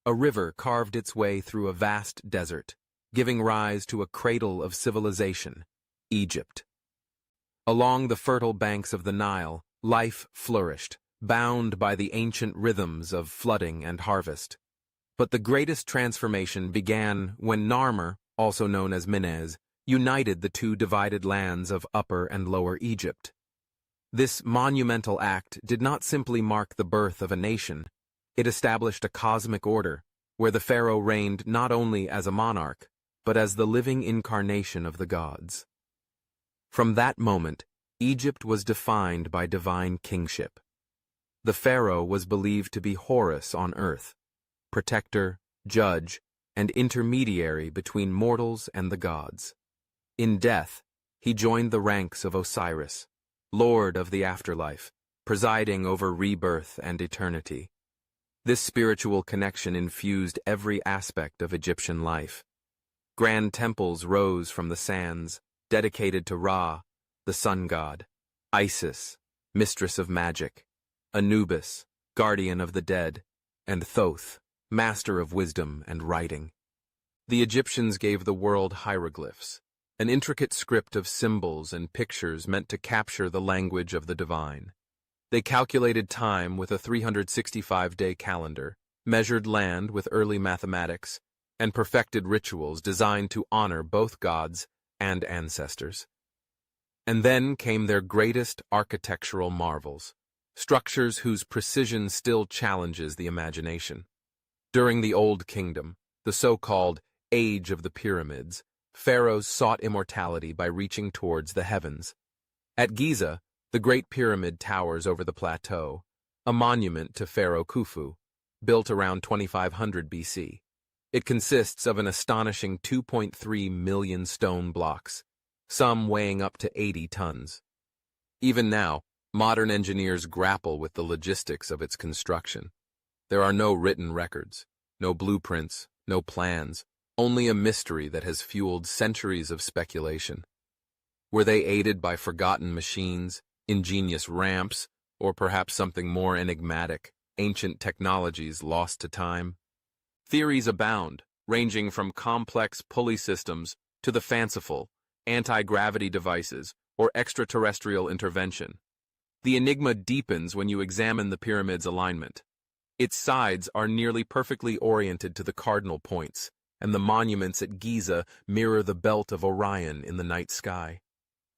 A river carved its way through a vast desert, giving rise to a cradle of civilization, Egypt. Along the fertile banks of the Nile, life flourished, bound by the ancient rhythms of flooding and harvest. But the greatest transformation began when Narmer, also known as Menés, united the two divided lands of Upper and Lower Egypt. This monumental act did not simply mark the birth of a nation, it established a cosmic order, where the pharaoh reigned not only as a monarch, but as the living incarnation of the gods. From that moment, Egypt was defined by divine kingship. The pharaoh was believed to be Horus on earth, protector, judge, and intermediary between mortals and the gods. In death, he joined the ranks of Osiris, lord of the afterlife, presiding over rebirth and eternity. This spiritual connection infused every aspect of Egyptian life. Grand temples rose from the sands, dedicated to Ra, the sun god, Isis, mistress of magic, Anubis, guardian of the dead, and Thoth, master of wisdom and writing. The Egyptians gave the world hieroglyphs, an intricate script of symbols and pictures meant to capture the language of the divine. They calculated time with a 365-day calendar, measured land with early mathematics, and perfected rituals designed to honor both gods and ancestors. And then came their greatest architectural marvels, structures whose precision still challenges the imagination. During the Old Kingdom, the so-called Age of the Pyramids, pharaohs sought immortality by reaching towards the heavens. At Giza, the Great Pyramid towers over the plateau, a monument to Pharaoh Khufu, built around 2500 BC. It consists of an astonishing 2.3 million stone blocks, some weighing up to 80 tons. Even now, modern engineers grapple with the logistics of its construction. There are no written records, no blueprints, no plans, only a mystery that has fueled centuries of speculation. Were they aided by forgotten machines, ingenious ramps, or perhaps something more enigmatic, ancient technologies lost to time? Theories abound, ranging from complex pulley systems to the fanciful, anti-gravity devices or extraterrestrial intervention. The enigma deepens when you examine the pyramid's alignment. Its sides are nearly perfectly oriented to the cardinal points, and the monuments at Giza mirror the belt of Orion in the night sky.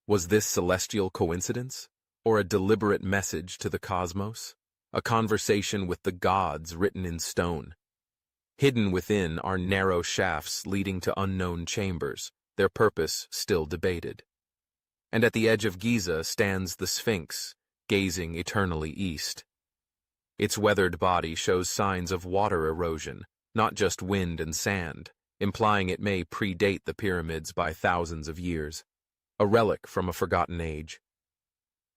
Was this celestial coincidence, or a deliberate message to the cosmos? A conversation with the gods written in stone? Hidden within are narrow shafts leading to unknown chambers, their purpose still debated. And at the edge of Giza stands the Sphinx, gazing eternally east. Its weathered body shows signs of water erosion, not just wind and sand, implying it may predate the pyramids by thousands of years, a relic from a forgotten age.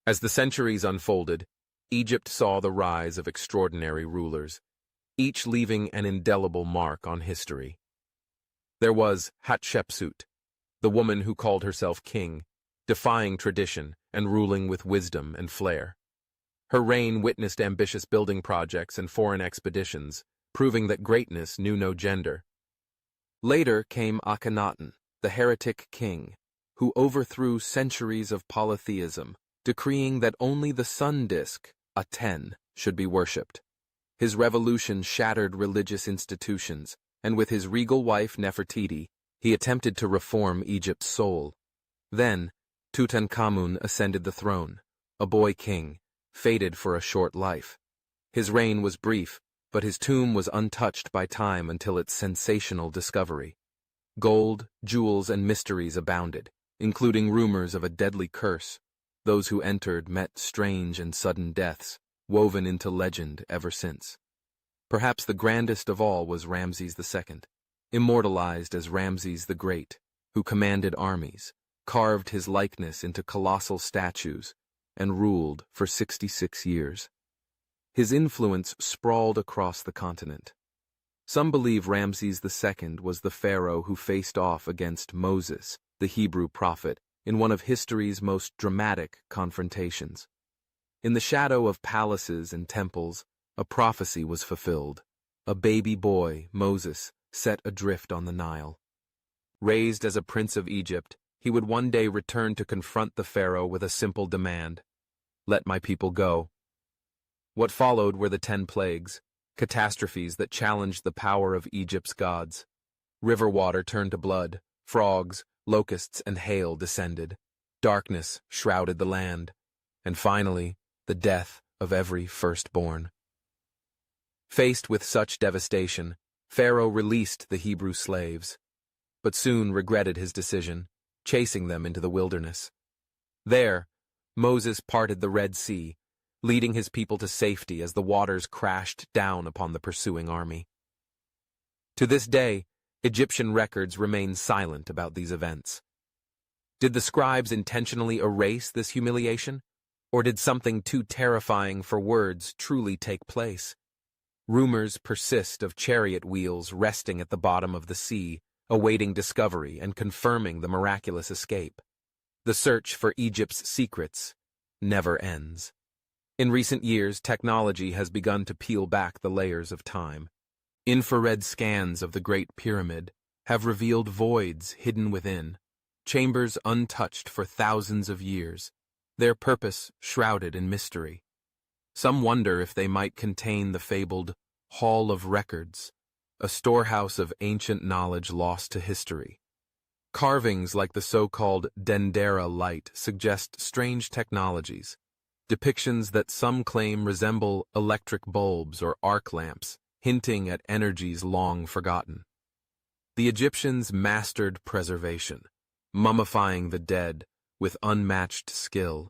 As the centuries unfolded, Egypt saw the rise of extraordinary rulers, each leaving an indelible mark on history. There was Hatshepsut, the woman who called herself king, defying tradition and ruling with wisdom and flair. Her reign witnessed ambitious building projects and foreign expeditions, proving that greatness knew no gender. Later came Akhenaten, the heretic king, who overthrew centuries of polytheism, decreeing that only the sun disk, Aten, should be worshipped. His revolution shattered religious institutions, and with his regal wife Nefertiti, he attempted to reform Egypt's soul. Then, Tutankhamun ascended the throne, a boy king, fated for a short life. His reign was brief, but his tomb was untouched by time until its sensational discovery. Gold, jewels, and mysteries abounded, including rumors of a deadly curse. Those who entered met strange and sudden deaths, woven into legend ever since. Perhaps the grandest of all was Ramses II, immortalized as Ramses the Great, who commanded armies, carved his likeness into colossal statues, and ruled for 66 years. His influence sprawled across the continent. Some believe Ramses II was the pharaoh who faced off against Moses, the Hebrew prophet, in one of history's most dramatic confrontations. In the shadow of palaces and temples, a prophecy was fulfilled. a baby boy, Moses, set adrift on the Nile. Raised as a prince of Egypt, he would one day return to confront the Pharaoh with a simple demand: "Let my people go." What followed were the 10 plagues, catastrophes that challenged the power of Egypt's gods. River water turned to blood, frogs, locusts, and hail descended. Darkness shrouded the land, and finally, the death of every firstborn. Faced with such devastation, Pharaoh released the Hebrew slaves, but soon regretted his decision, chasing them into the wilderness. There, Moses parted the Red Sea, leading his people to safety as the waters crashed down upon the pursuing army. To this day, Egyptian records remain silent about these events. Did the scribes intentionally erase this humiliation, or did something too terrifying for words truly take place? Rumors persist of chariot wheels resting at the bottom of the sea, awaiting discovery and confirming the miraculous escape. The search for Egypt's secrets never ends. In recent years, technology has begun to peel back the layers of time. Infrared scans of the Great Pyramid have revealed voids hidden within, chambers untouched for thousands of years, their purpose shrouded in mystery. Some wonder if they might contain the fabled Hall of Records, a storehouse of ancient knowledge lost to history. Carvings like the so-called Dendera light suggest strange technologies, depictions that some claim resemble electric bulbs or arc lamps, hinting at energies long forgotten. The Egyptians mastered preservation, mummifying the dead with unmatched skill.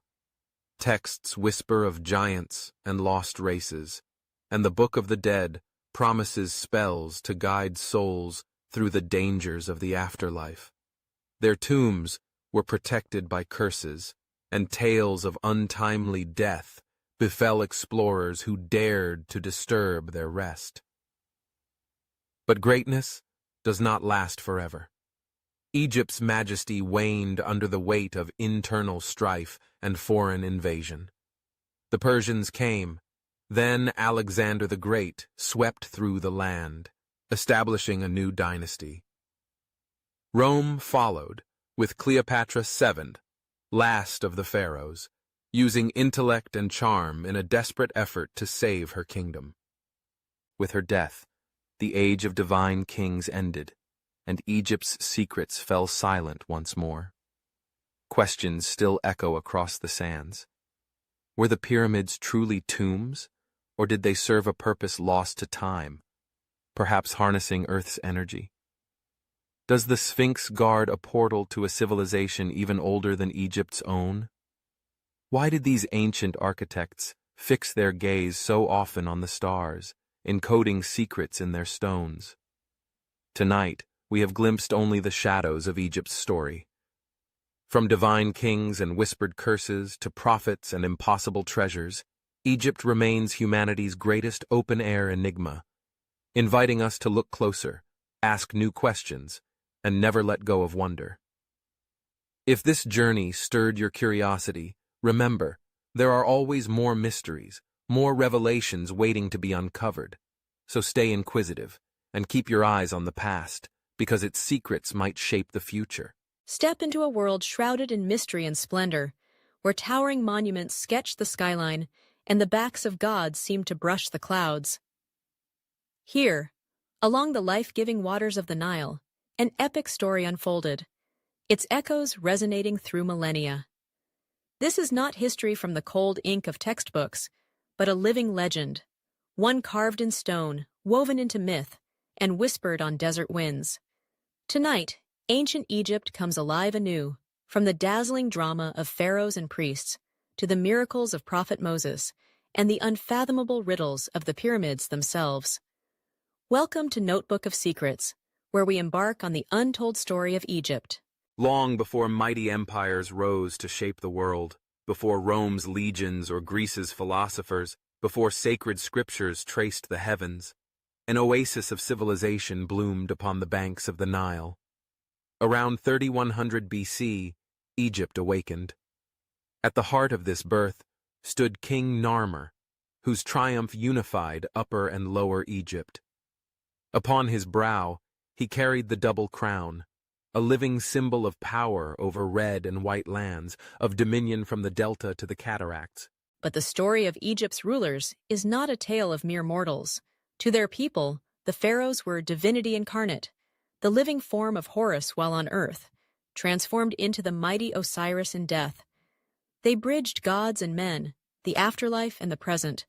Texts whisper of giants and lost races, and the Book of the Dead promises spells to guide souls through the dangers of the afterlife. Their tombs were protected by curses, and tales of untimely death befell explorers who dared to disturb their rest. But greatness does not last forever. Egypt's majesty waned under the weight of internal strife and foreign invasion. The Persians came. Then Alexander the Great swept through the land, establishing a new dynasty. Rome followed, with Cleopatra VII, last of the pharaohs, using intellect and charm in a desperate effort to save her kingdom. With her death, the age of divine kings ended, and Egypt's secrets fell silent once more. Questions still echo across the sands. Were the pyramids truly tombs, or did they serve a purpose lost to time, perhaps harnessing Earth's energy? Does the Sphinx guard a portal to a civilization even older than Egypt's own? Why did these ancient architects fix their gaze so often on the stars, encoding secrets in their stones? Tonight, we have glimpsed only the shadows of Egypt's story. From divine kings and whispered curses to prophets and impossible treasures, Egypt remains humanity's greatest open-air enigma, inviting us to look closer, ask new questions, and never let go of wonder. If this journey stirred your curiosity, remember, there are always more mysteries, more revelations waiting to be uncovered. So stay inquisitive, and keep your eyes on the past, because its secrets might shape the future. Step into a world shrouded in mystery and splendor, where towering monuments sketch the skyline and the backs of gods seem to brush the clouds. Here, along the life-giving waters of the Nile, an epic story unfolded, its echoes resonating through millennia. This is not history from the cold ink of textbooks, but a living legend, one carved in stone, woven into myth, and whispered on desert winds. Tonight, ancient Egypt comes alive anew, from the dazzling drama of pharaohs and priests to the miracles of Prophet Moses and the unfathomable riddles of the pyramids themselves. Welcome to Notebook of Secrets, where we embark on the untold story of Egypt. Long before mighty empires rose to shape the world, before Rome's legions or Greece's philosophers, before sacred scriptures traced the heavens, an oasis of civilization bloomed upon the banks of the Nile. Around 3100 BC, Egypt awakened. At the heart of this birth stood King Narmer, whose triumph unified Upper and Lower Egypt, Upon his brow, he carried the double crown, a living symbol of power over red and white lands, of dominion from the delta to the cataracts. But the story of Egypt's rulers is not a tale of mere mortals. To their people, the pharaohs were divinity incarnate, the living form of Horus while on earth, transformed into the mighty Osiris in death. They bridged gods and men, the afterlife and the present.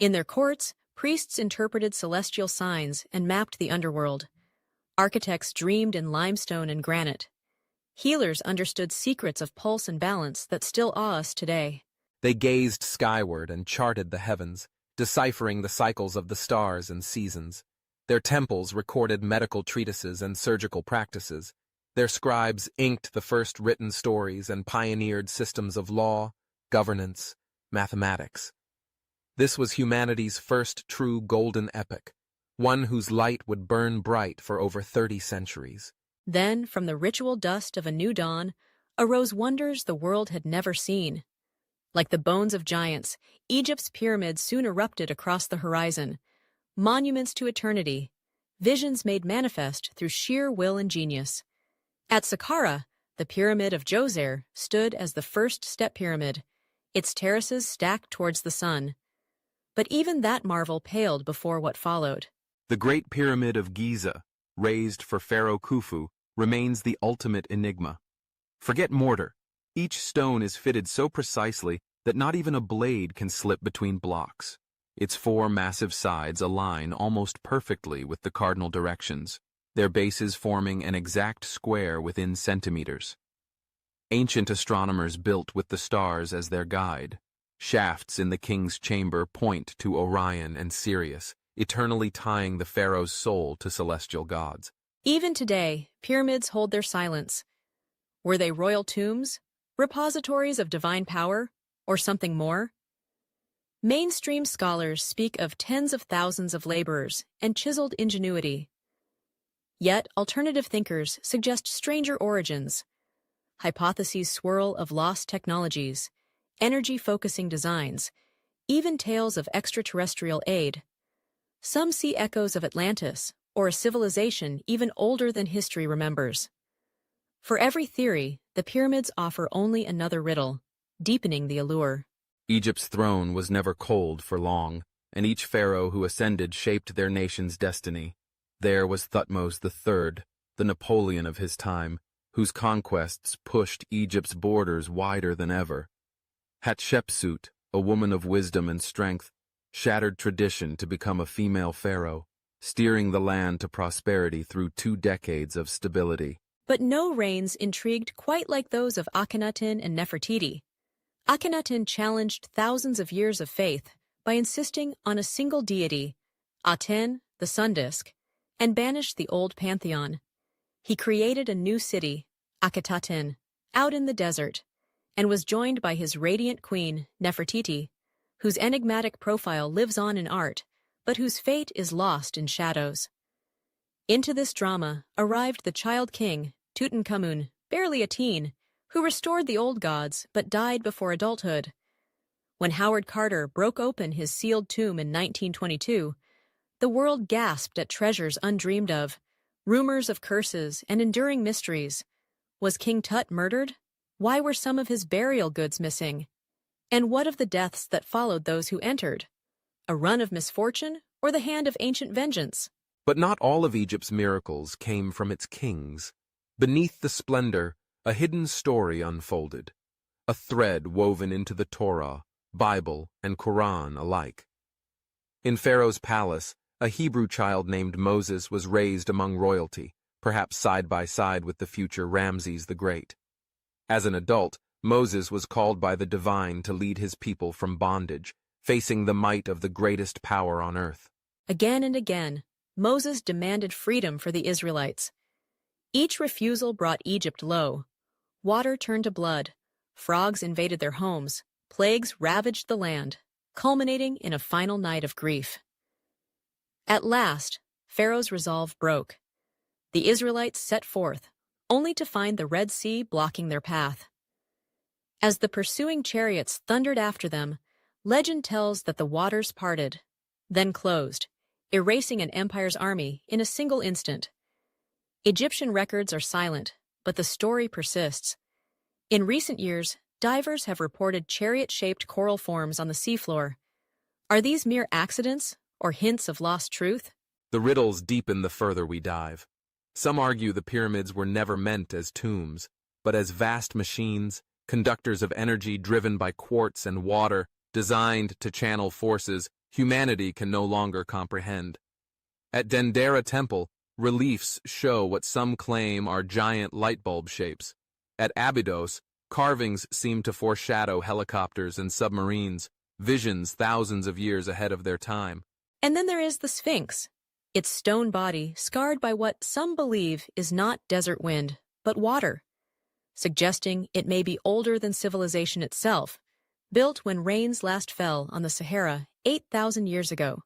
In their courts, priests interpreted celestial signs and mapped the underworld. Architects dreamed in limestone and granite. Healers understood secrets of pulse and balance that still awe us today. They gazed skyward and charted the heavens, deciphering the cycles of the stars and seasons. Their temples recorded medical treatises and surgical practices. Their scribes inked the first written stories and pioneered systems of law, governance, mathematics. This was humanity's first true golden epoch, one whose light would burn bright for over 30 centuries. Then, from the ritual dust of a new dawn, arose wonders the world had never seen. Like the bones of giants, Egypt's pyramids soon erupted across the horizon, monuments to eternity, visions made manifest through sheer will and genius. At Saqqara, the Pyramid of Djoser stood as the first step pyramid, its terraces stacked towards the sun. But even that marvel paled before what followed. The Great Pyramid of Giza, raised for Pharaoh Khufu, remains the ultimate enigma. Forget mortar. Each stone is fitted so precisely that not even a blade can slip between blocks. Its 4 massive sides align almost perfectly with the cardinal directions, their bases forming an exact square within centimeters. Ancient astronomers built with the stars as their guide. Shafts in the king's chamber point to Orion and Sirius, eternally tying the pharaoh's soul to celestial gods. Even today, pyramids hold their silence. Were they royal tombs, repositories of divine power, or something more? Mainstream scholars speak of tens of thousands of laborers and chiseled ingenuity. Yet, alternative thinkers suggest stranger origins. Hypotheses swirl of lost technologies, energy-focusing designs, even tales of extraterrestrial aid. Some see echoes of Atlantis, or a civilization even older than history remembers. For every theory, the pyramids offer only another riddle, deepening the allure. Egypt's throne was never cold for long, and each pharaoh who ascended shaped their nation's destiny. There was Thutmose III, the Napoleon of his time, whose conquests pushed Egypt's borders wider than ever. Hatshepsut, a woman of wisdom and strength, shattered tradition to become a female pharaoh, steering the land to prosperity through 2 decades of stability. But no reigns intrigued quite like those of Akhenaten and Nefertiti. Akhenaten challenged thousands of years of faith by insisting on a single deity, Aten, the sun disk, and banished the old pantheon. He created a new city, Akhetaten, out in the desert, and was joined by his radiant queen, Nefertiti, whose enigmatic profile lives on in art, but whose fate is lost in shadows. Into this drama arrived the child king, Tutankhamun, barely a teen, who restored the old gods but died before adulthood. When Howard Carter broke open his sealed tomb in 1922, the world gasped at treasures undreamed of, rumors of curses and enduring mysteries. Was King Tut murdered? Why were some of his burial goods missing? And what of the deaths that followed those who entered? A run of misfortune or the hand of ancient vengeance? But not all of Egypt's miracles came from its kings. Beneath the splendor, a hidden story unfolded, a thread woven into the Torah, Bible, and Quran alike. In Pharaoh's palace, a Hebrew child named Moses was raised among royalty, perhaps side by side with the future Ramses the Great. As an adult, Moses was called by the divine to lead his people from bondage, facing the might of the greatest power on earth. Again and again, Moses demanded freedom for the Israelites. Each refusal brought Egypt low. Water turned to blood, frogs invaded their homes, plagues ravaged the land, culminating in a final night of grief. At last, Pharaoh's resolve broke. The Israelites set forth, only to find the Red Sea blocking their path. As the pursuing chariots thundered after them, legend tells that the waters parted, then closed, erasing an empire's army in a single instant. Egyptian records are silent, but the story persists. In recent years, divers have reported chariot-shaped coral forms on the seafloor. Are these mere accidents or hints of lost truth? The riddles deepen the further we dive. Some argue the pyramids were never meant as tombs, but as vast machines, conductors of energy driven by quartz and water, designed to channel forces humanity can no longer comprehend. At Dendera Temple, reliefs show what some claim are giant light bulb shapes. At Abydos, carvings seem to foreshadow helicopters and submarines, visions thousands of years ahead of their time. And then there is the Sphinx, its stone body scarred by what some believe is not desert wind, but water, suggesting it may be older than civilization itself, built when rains last fell on the Sahara 8,000 years ago.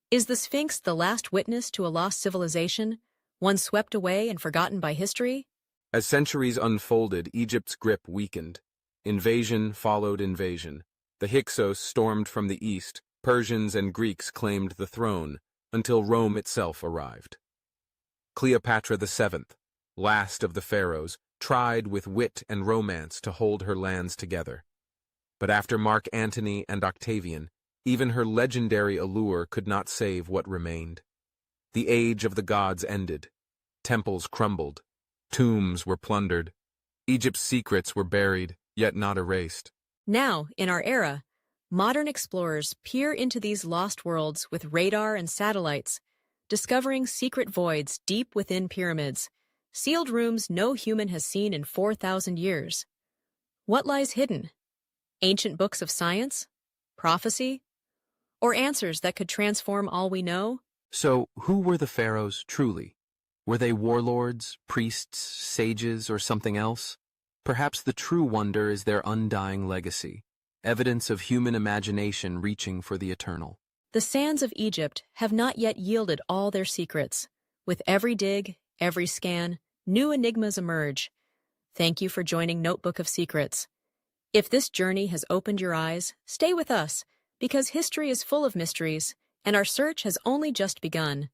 Is the Sphinx the last witness to a lost civilization, one swept away and forgotten by history? As centuries unfolded, Egypt's grip weakened. Invasion followed invasion. The Hyksos stormed from the east, Persians and Greeks claimed the throne, until Rome itself arrived. Cleopatra VII, last of the pharaohs, tried with wit and romance to hold her lands together. But after Mark Antony and Octavian, even her legendary allure could not save what remained. The age of the gods ended. Temples crumbled. Tombs were plundered. Egypt's secrets were buried, yet not erased. Now, in our era, modern explorers peer into these lost worlds with radar and satellites, discovering secret voids deep within pyramids, sealed rooms no human has seen in 4,000 years. What lies hidden? Ancient books of science? Prophecy? Or answers that could transform all we know? So, who were the pharaohs truly? Were they warlords, priests, sages, or something else? Perhaps the true wonder is their undying legacy, evidence of human imagination reaching for the eternal. The sands of Egypt have not yet yielded all their secrets. With every dig, every scan, new enigmas emerge. Thank you for joining Notebook of Secrets. If this journey has opened your eyes, stay with us, because history is full of mysteries, and our search has only just begun.